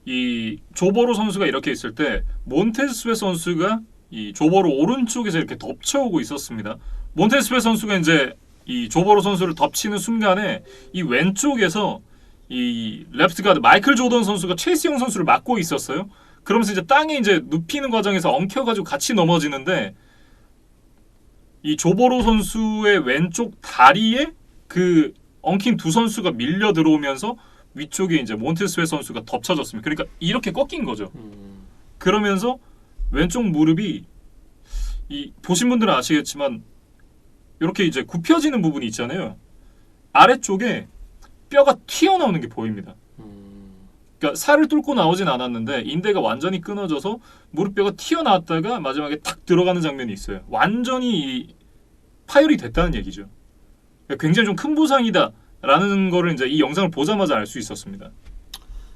이 조버로 선수가 이렇게 있을 때 몬테스웨 선수가 이 조버로 오른쪽에서 이렇게 덮쳐오고 있었습니다. 몬테스웨 선수가 이제 이 조버로 선수를 덮치는 순간에 이 왼쪽에서 이 레프트 가드 마이클 조던 선수가 첼시 형 선수를 막고 있었어요. 그러면서 이제 땅에 이제 눕히는 과정에서 엉켜가지고 같이 넘어지는데 이 조버로 선수의 왼쪽 다리에 그 엉킨 두 선수가 밀려 들어오면서 위쪽에 이제 몬테스웨 선수가 덮쳐졌습니다. 그러니까 이렇게 꺾인 거죠. 그러면서 왼쪽 무릎이 이 보신 분들은 아시겠지만 이렇게 이제 굽혀지는 부분이 있잖아요. 아래쪽에 뼈가 튀어나오는 게 보입니다. 그러니까 살을 뚫고 나오진 않았는데 인대가 완전히 끊어져서 무릎뼈가 튀어나왔다가 마지막에 탁 들어가는 장면이 있어요. 완전히 파열이 됐다는 얘기죠. 그러니까 굉장히 좀 큰 부상이다라는 거를 이제 이 영상을 보자마자 알 수 있었습니다.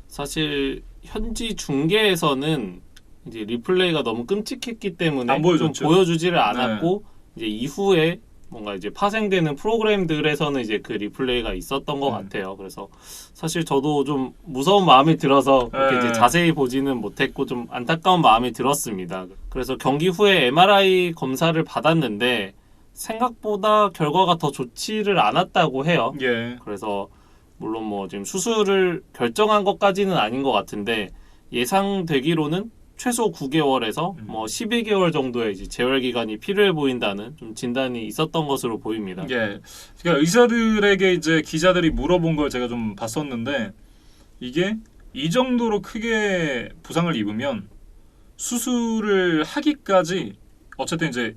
사실 현지 중계에서는 이제 리플레이가 너무 끔찍했기 때문에 안 보여줬죠. 좀 보여주지를 않았고 이제 이후에 뭔가 이제 파생되는 프로그램들에서는 이제 그 리플레이가 있었던 것 같아요. 그래서 사실 저도 좀 무서운 마음이 들어서 그렇게 이제 자세히 보지는 못했고 좀 안타까운 마음이 들었습니다. 그래서 경기 후에 MRI 검사를 받았는데 생각보다 결과가 더 좋지를 않았다고 해요. 예. 그래서 물론 뭐 지금 수술을 결정한 것까지는 아닌 것 같은데 예상되기로는 최소 9개월에서 뭐 12개월 정도의 이제 재활 기간이 필요해 보인다는 좀 진단이 있었던 것으로 보입니다. 예. 그러니까 의사들에게 이제 기자들이 물어본 걸 제가 좀 봤었는데 이게 이 정도로 크게 부상을 입으면 수술을 하기까지 어쨌든 이제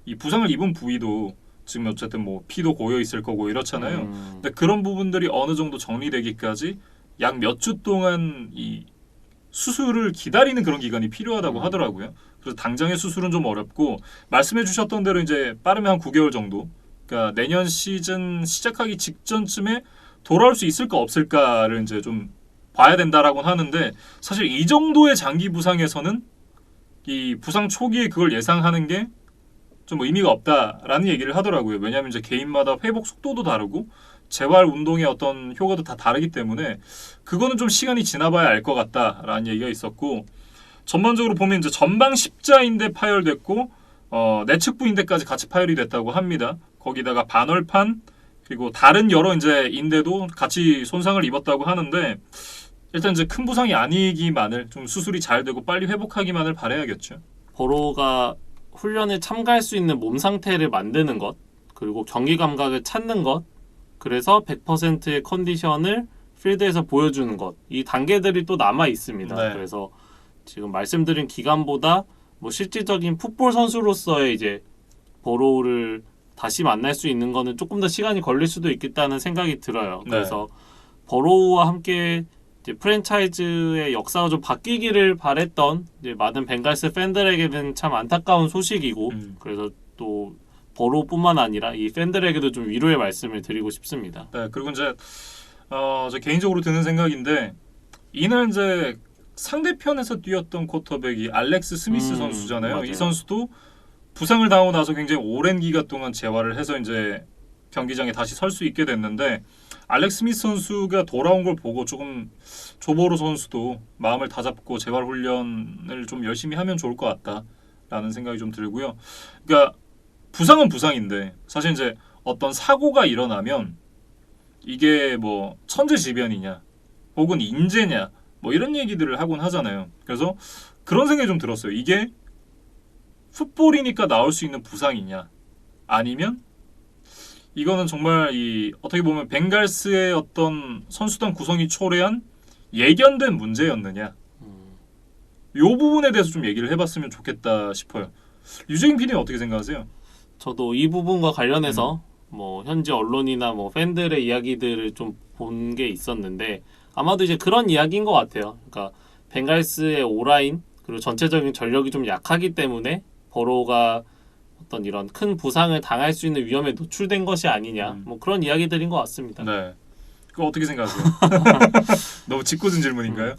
이 부상을 입은 부위도 지금 어쨌든 뭐 피도 고여 있을 거고 이렇잖아요. 근데 그런 부분들이 어느 정도 정리되기까지 약 몇 주 동안 이 수술을 기다리는 그런 기간이 필요하다고 하더라고요. 그래서 당장의 수술은 좀 어렵고 말씀해 주셨던 대로 이제 빠르면 한 9개월 정도. 그러니까 내년 시즌 시작하기 직전쯤에 돌아올 수 있을까 없을까를 이제 좀 봐야 된다라고 하는데 사실 이 정도의 장기 부상에서는 이 부상 초기에 그걸 예상하는 게 좀 의미가 없다라는 얘기를 하더라고요. 왜냐하면 이제 개인마다 회복 속도도 다르고 재활 운동의 어떤 효과도 다 다르기 때문에 그거는 좀 시간이 지나봐야 알 것 같다라는 얘기가 있었고 전반적으로 보면 이제 전방 십자인대 파열됐고 내측부 인대까지 같이 파열이 됐다고 합니다. 거기다가 반월판 그리고 다른 여러 이제 인대도 같이 손상을 입었다고 하는데 일단 이제 큰 부상이 아니기만을 좀 수술이 잘 되고 빨리 회복하기만을 바라야겠죠. 버로가 훈련에 참가할 수 있는 몸 상태를 만드는 것 그리고 경기 감각을 찾는 것 그래서 100%의 컨디션을 필드에서 보여주는 것 이 단계들이 또 남아 있습니다. 네. 그래서 지금 말씀드린 기간보다 뭐 실질적인 풋볼 선수로서의 이제 버로우를 다시 만날 수 있는 거는 조금 더 시간이 걸릴 수도 있겠다는 생각이 들어요. 그래서 버로우와 함께 이제 프랜차이즈의 역사가 좀 바뀌기를 바랬던 이제 많은 벤갈스 팬들에게는 참 안타까운 소식이고 그래서 또 버로우뿐만 아니라 이 팬들에게도 좀 위로의 말씀을 드리고 싶습니다. 네, 그리고 이제 저 개인적으로 드는 생각인데 이날 이제 상대편에서 뛰었던 쿼터백이 알렉스 스미스 선수잖아요. 맞아요. 이 선수도 부상을 당하고 나서 굉장히 오랜 기간 동안 재활을 해서 이제 경기장에 다시 설 수 있게 됐는데 알렉스 스미스 선수가 돌아온 걸 보고 조금 조보로 선수도 마음을 다잡고 재활 훈련을 좀 열심히 하면 좋을 것 같다라는 생각이 좀 들고요. 그러니까 부상은 부상인데 사실 이제 어떤 사고가 일어나면 이게 뭐 천재지변이냐 혹은 인재냐 뭐 이런 얘기들을 하곤 하잖아요. 그래서 그런 생각이 좀 들었어요. 이게 풋볼이니까 나올 수 있는 부상이냐 아니면 이거는 정말 이 어떻게 보면 벵갈스의 어떤 선수단 구성이 초래한 예견된 문제였느냐 이 부분에 대해서 좀 얘기를 해봤으면 좋겠다 싶어요. 유재인 PD는 어떻게 생각하세요? 저도 이 부분과 관련해서 뭐 현지 언론이나 뭐 팬들의 이야기들을 좀 본 게 있었는데 아마도 이제 그런 이야기인 것 같아요. 그러니까 벵갈스의 오라인 그리고 전체적인 전력이 좀 약하기 때문에 버로우가 어떤 이런 큰 부상을 당할 수 있는 위험에 노출된 것이 아니냐 뭐 그런 이야기들인 것 같습니다. 네. 그거 어떻게 생각하세요? 너무 짓궂은 질문인가요?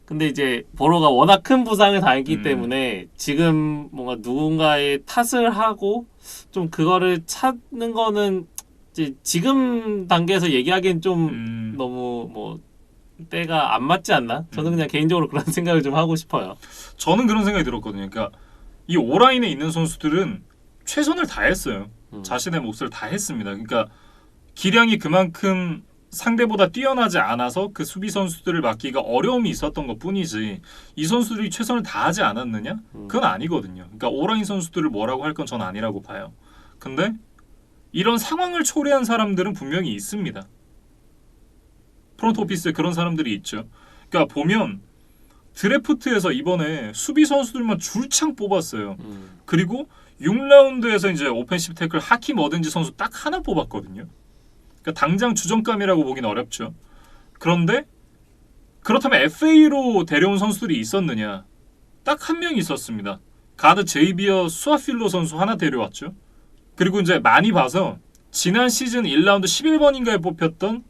근데 이제 버로가 워낙 큰 부상을 당했기 때문에 지금 뭔가 누군가의 탓을 하고 좀 그거를 찾는 거는 이제 지금 단계에서 얘기하기엔 좀 너무 뭐 때가 안 맞지 않나? 저는 그냥 개인적으로 그런 생각을 좀 하고 싶어요. 저는 그런 생각이 들었거든요. 그러니까 이 오라인에 있는 선수들은 최선을 다했어요. 자신의 몫을 다 했습니다. 그러니까 기량이 그만큼 상대보다 뛰어나지 않아서 그 수비 선수들을 막기가 어려움이 있었던 것뿐이지 이 선수들이 최선을 다하지 않았느냐? 그건 아니거든요. 그러니까 오라인 선수들을 뭐라고 할 건 전 아니라고 봐요. 근데 이런 상황을 초래한 사람들은 분명히 있습니다. 프론트 오피스에 그런 사람들이 있죠. 그러니까 보면 드래프트에서 이번에 수비 선수들만 줄창 뽑았어요. 그리고 6라운드에서 이제 오펜시브 태클 하킴 어든지 선수 딱 하나 뽑았거든요. 그러니까 당장 주전감이라고 보기는 어렵죠. 그런데 그렇다면 FA로 데려온 선수들이 있었느냐? 딱 한 명 있었습니다. 가드 제이비어 수아필로 선수 하나 데려왔죠. 그리고 이제 많이 봐서 지난 시즌 1라운드 11번인가에 뽑혔던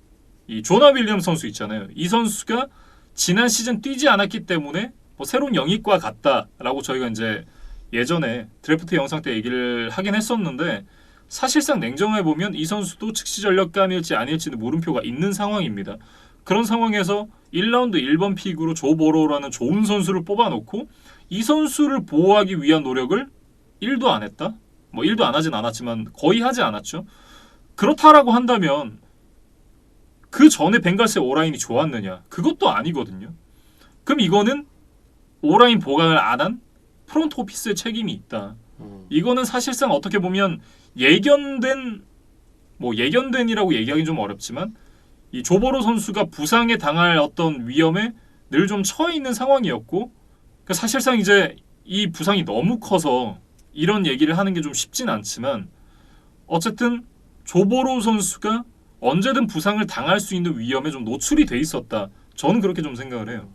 이 조나 윌리엄 선수 있잖아요. 이 선수가 지난 시즌 뛰지 않았기 때문에 뭐 새로운 영입과 같다라고 저희가 이제 예전에 드래프트 영상 때 얘기를 하긴 했었는데 사실상 냉정해 보면 이 선수도 즉시 전력감일지 아닐지는 물음표가 있는 상황입니다. 그런 상황에서 1라운드 1번 픽으로 조 보로라는 좋은 선수를 뽑아놓고 이 선수를 보호하기 위한 노력을 1도 안 했다? 뭐 1도 안 하진 않았지만 거의 하지 않았죠. 그렇다라고 한다면 그 전에 벵갈스의 오라인이 좋았느냐? 그것도 아니거든요. 그럼 이거는 오라인 보강을 안 한 프론트 오피스의 책임이 있다. 이거는 사실상 어떻게 보면 예견된이라고 얘기하기는 좀 어렵지만 이 조보로 선수가 부상에 당할 어떤 위험에 늘 좀 처해 있는 상황이었고 그러니까 사실상 이제 이 부상이 너무 커서 이런 얘기를 하는 게 좀 쉽진 않지만 어쨌든 조보로 선수가 언제든 부상을 당할 수 있는 위험에 좀 노출이 돼 있었다. 저는 그렇게 좀 생각을 해요.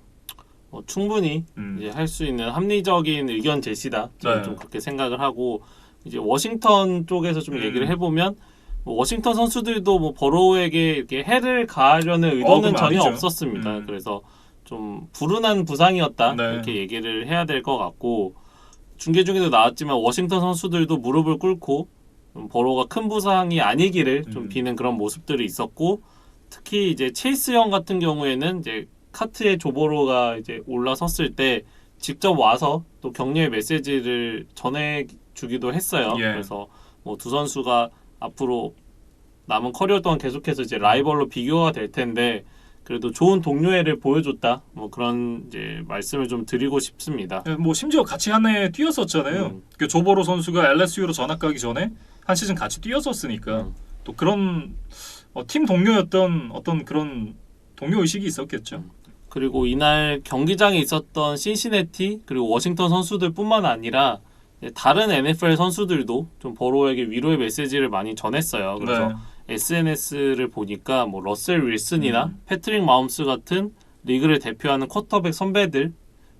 충분히 이제 할 수 있는 합리적인 의견 제시다. 저는 좀 그렇게 생각을 하고 이제 워싱턴 쪽에서 좀 얘기를 해보면 뭐 워싱턴 선수들도 뭐 버로우에게 이렇게 해를 가하려는 의도는 전혀 아니죠. 없었습니다. 그래서 좀 불운한 부상이었다 네. 이렇게 얘기를 해야 될 것 같고 중계 중에도 나왔지만 워싱턴 선수들도 무릎을 꿇고 버로우가 큰 부상이 아니기를 좀 비는 그런 모습들이 있었고 특히 이제 체이스 형 같은 경우에는 이제 카트에 조보로가 이제 올라섰을 때 직접 와서 또 격려의 메시지를 전해주기도 했어요. 예. 그래서 뭐 두 선수가 앞으로 남은 커리어 동안 계속해서 이제 라이벌로 비교가 될 텐데 그래도 좋은 동료애를 보여줬다. 뭐 그런 이제 말씀을 좀 드리고 싶습니다. 뭐 심지어 같이 한 해 뛰었었잖아요. 그 조보로 선수가 LSU로 전학 가기 전에 한 시즌 같이 뛰었었으니까 또 그런 팀 동료였던 어떤 그런 동료 의식이 있었겠죠. 그리고 이날 경기장에 있었던 신시내티 그리고 워싱턴 선수들뿐만 아니라 다른 NFL 선수들도 좀 버로우에게 위로의 메시지를 많이 전했어요. 그래서 SNS를 보니까 뭐 러셀 윌슨이나 패트릭 마홈스 같은 리그를 대표하는 쿼터백 선배들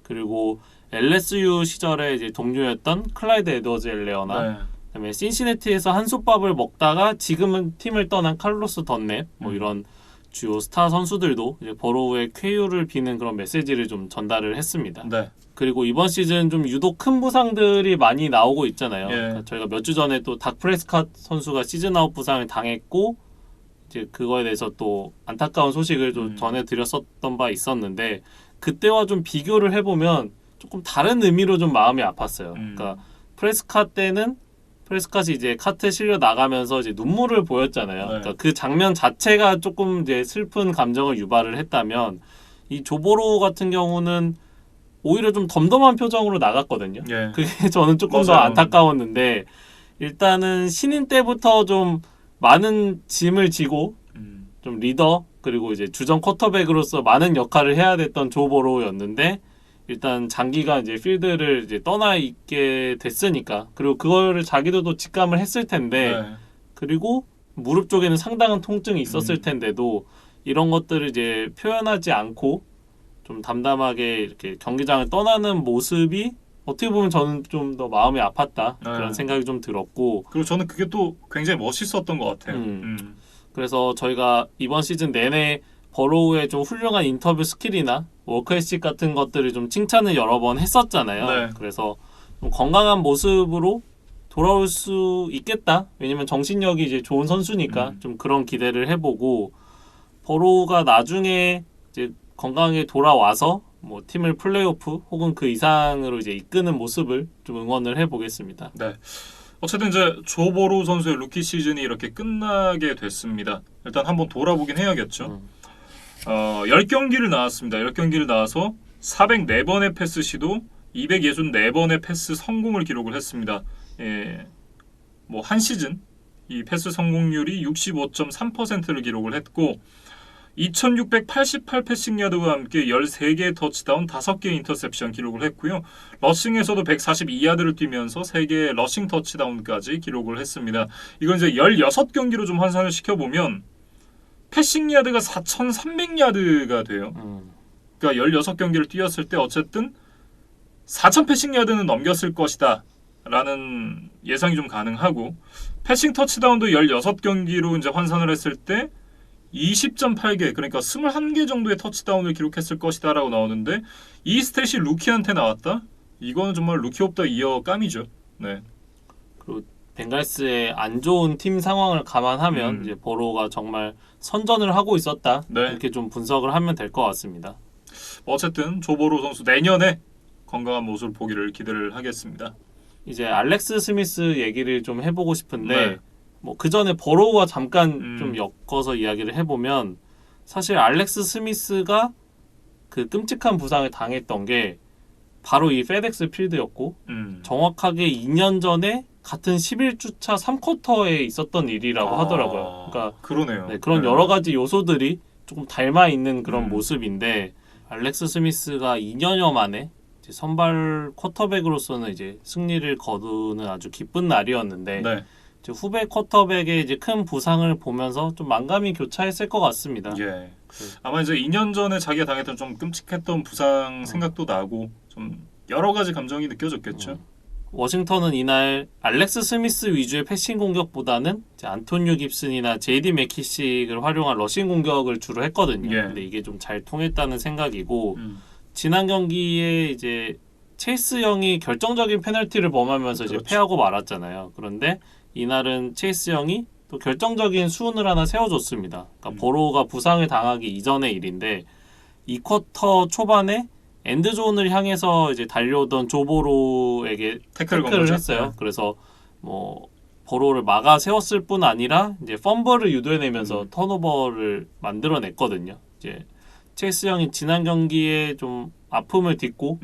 그리고 LSU 시절에 이제 동료였던 클라이드 에드워즈 엘레어나 그다음에 신시내티에서 한솥밥을 먹다가 지금은 팀을 떠난 칼로스 던넵 뭐 이런 주요 스타 선수들도 이제 버로우의 쾌유를 비는 그런 메시지를 좀 전달을 했습니다. 네. 그리고 이번 시즌 좀 유독 큰 부상들이 많이 나오고 있잖아요. 예. 그러니까 저희가 몇 주 전에 또 닥 프레스컷 선수가 시즌 아웃 부상을 당했고 이제 그거에 대해서 또 안타까운 소식을 좀 전해드렸었던 바 있었는데 그때와 좀 비교를 해보면 조금 다른 의미로 좀 마음이 아팠어요. 그러니까 프레스컷 때는 프레스컷이 이제 카트에 실려 나가면서 이제 눈물을 보였잖아요. 그러니까 그 장면 자체가 조금 이제 슬픈 감정을 유발을 했다면 이 조보로 같은 경우는 오히려 좀 덤덤한 표정으로 나갔거든요. 예. 그게 저는 조금 더 안타까웠는데 일단은 신인 때부터 좀 많은 짐을 지고 좀 리더 그리고 이제 주전 쿼터백으로서 많은 역할을 해야 됐던 조보로였는데 일단 장기간 이제 필드를 이제 떠나 있게 됐으니까 그리고 그거를 자기들도 직감을 했을 텐데 네. 그리고 무릎 쪽에는 상당한 통증이 있었을 텐데도 이런 것들을 이제 표현하지 않고 좀 담담하게 이렇게 경기장을 떠나는 모습이 어떻게 보면 저는 좀 더 마음이 아팠다 그런 생각이 좀 들었고 그리고 저는 그게 또 굉장히 멋있었던 것 같아요. 그래서 저희가 이번 시즌 내내 버로우의 좀 훌륭한 인터뷰 스킬이나 워크애식 같은 것들을 좀 칭찬을 여러 번 했었잖아요. 네. 그래서 좀 건강한 모습으로 돌아올 수 있겠다. 왜냐면 정신력이 이제 좋은 선수니까 좀 그런 기대를 해보고 버로우가 나중에 이제 건강하게 돌아와서 뭐 팀을 플레이오프 혹은 그 이상으로 이제 이끄는 모습을 좀 응원을 해보겠습니다. 네. 어쨌든 이제 조 보로 선수의 루키 시즌이 이렇게 끝나게 됐습니다. 일단 한번 돌아보긴 해야겠죠. 10경기를 나왔습니다. 10경기를 나와서 404번의 패스 시도, 264번의 패스 성공을 기록을 했습니다. 예, 뭐 한 시즌 이 패스 성공률이 65.3%를 기록을 했고 2688 패싱 야드와 함께 13개의 터치다운, 5개의 인터셉션 기록을 했고요. 러싱에서도 142야드를 뛰면서 3개의 러싱 터치다운까지 기록을 했습니다. 이건 이제 16경기로 좀 환산을 시켜보면 패싱 야드가 4300야드가 돼요. 그러니까 16경기를 뛰었을 때 어쨌든 4000 패싱 야드는 넘겼을 것이다 라는 예상이 좀 가능하고 패싱 터치다운도 16경기로 이제 환산을 했을 때 20.8개 그러니까 21개 정도의 터치다운을 기록했을 것이다 라고 나오는데 이 스탯이 루키한테 나왔다? 이거는 정말 루키 오브 더 이어 감이죠. 네. 그리고 벵갈스의 안 좋은 팀 상황을 감안하면 이제 버로우가 정말 선전을 하고 있었다. 네. 이렇게 좀 분석을 하면 될 것 같습니다. 어쨌든 조 보로 선수 내년에 건강한 모습을 보기를 기대를 하겠습니다. 이제 알렉스 스미스 얘기를 좀 해보고 싶은데 네. 뭐 그 전에 버로우와 잠깐 좀 엮어서 이야기를 해보면 사실 알렉스 스미스가 그 끔찍한 부상을 당했던 게 바로 이 페덱스 필드였고 정확하게 2년 전에 같은 11주차 3쿼터에 있었던 일이라고 하더라고요. 그러니까 그러네요. 네, 그런 여러 가지 요소들이 조금 닮아 있는 그런 모습인데 알렉스 스미스가 2년여 만에 이제 선발 쿼터백으로서는 이제 승리를 거두는 아주 기쁜 날이었는데 네. 이제 후배 쿼터백의 이제 큰 부상을 보면서 좀 만감이 교차했을 것 같습니다. 예. 아마 이제 2년 전에 자기가 당했던 좀 끔찍했던 부상 생각도 나고 좀 여러 가지 감정이 느껴졌겠죠. 워싱턴은 이날 알렉스 스미스 위주의 패싱 공격보다는 이제 안토니오 깁슨이나 제이디 맥키식을 활용한 러싱 공격을 주로 했거든요. 예. 근데 이게 좀 잘 통했다는 생각이고 지난 경기에 이제 체이스 영이 결정적인 페널티를 범하면서 그렇죠. 이제 패하고 말았잖아요. 그런데 이날은 체이스 영이 또 결정적인 수훈을 하나 세워줬습니다. 그러니까 버로우가 부상을 당하기 이전의 일인데 2쿼터 초반에 엔드존을 향해서 이제 달려오던 조보로에게 태클을 했어요. 네. 그래서 뭐 버로우를 막아 세웠을 뿐 아니라 이제 펌블을 유도해내면서 턴오버를 만들어냈거든요. 이제 체이스 형이 지난 경기에 좀 아픔을 딛고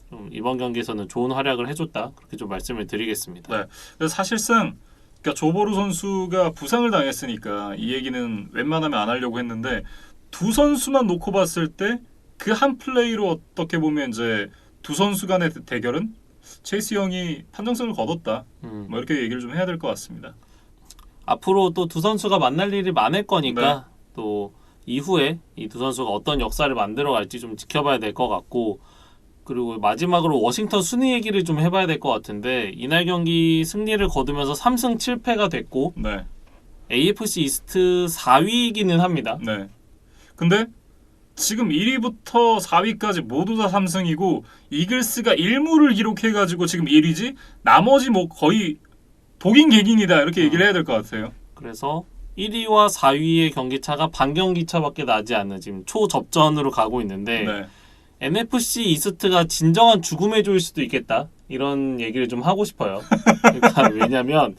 좀 이번 경기에서는 좋은 활약을 해줬다 그렇게 좀 말씀을 드리겠습니다. 네. 그래서 사실상 그러니까 조보루 선수가 부상을 당했으니까 이 얘기는 웬만하면 안 하려고 했는데 두 선수만 놓고 봤을 때 그 한 플레이로 어떻게 보면 이제 두 선수 간의 대결은 체이스 형이 판정승을 거뒀다. 뭐 이렇게 얘기를 좀 해야 될 것 같습니다. 앞으로 또 두 선수가 만날 일이 많을 거니까 또 이후에 이 두 선수가 어떤 역사를 만들어갈지 좀 지켜봐야 될 것 같고 그리고 마지막으로 워싱턴 순위 얘기를 좀 해봐야 될 것 같은데 이날 경기 승리를 거두면서 3승 7패가 됐고 네. AFC 이스트 4위이기는 합니다. 네. 근데 지금 1위부터 4위까지 모두 다 3승이고 이글스가 1무를 기록해가지고 지금 1위지 나머지 뭐 거의 독인 개긴이다 이렇게 얘기를 해야 될 것 같아요. 그래서 1위와 4위의 경기차가 반경기차밖에 나지 않는 지금 초접전으로 가고 있는데 네. NFC 이스트가 진정한 죽음의 조일 수도 있겠다 이런 얘기를 좀 하고 싶어요. 그러니까 왜냐면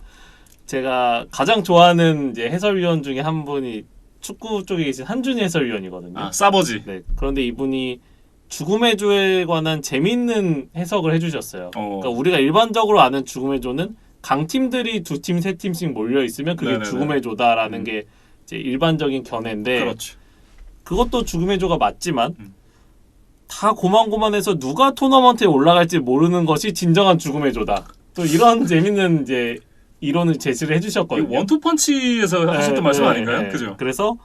제가 가장 좋아하는 이제 해설위원 중에 한 분이 축구 쪽에 계신 한준희 해설위원이거든요. 아, 사버지. 네. 그런데 이분이 죽음의 조에 관한 재밌는 해석을 해주셨어요. 그러니까 우리가 일반적으로 아는 죽음의 조는 강팀들이 두 팀, 세 팀씩 몰려 있으면 그게 네네네. 죽음의 조다라는 게 이제 일반적인 견해인데 그렇죠. 그것도 죽음의 조가 맞지만 다 고만고만해서 누가 토너먼트에 올라갈지 모르는 것이 진정한 죽음의 조다. 또 이런 재밌는 이제 이론을 제시를 해주셨거든요. 원투펀치에서 하셨던 말씀 아닌가요? 그죠? 그래서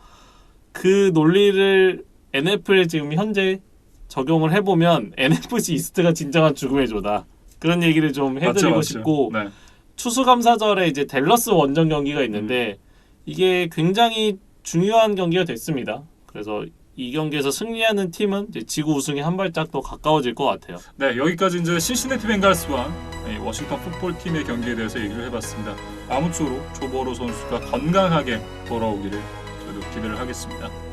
그 논리를 NFL에 지금 현재 적용을 해보면 NFC 이스트가 진정한 죽음의 조다. 그런 얘기를 좀 해드리고 맞죠. 싶고 네. 추수감사절에 이제 댈러스 원정 경기가 있는데 이게 굉장히 중요한 경기가 됐습니다. 그래서 이 경기에서 승리하는 팀은 이제 지구 우승에 한 발짝 더 가까워질 것 같아요. 네, 여기까지 이제 신시내티 벵갈스와 워싱턴 풋볼 팀의 경기에 대해서 얘기를 해봤습니다. 아무쪼록 조버로 선수가 건강하게 돌아오기를 저도 기대를 하겠습니다.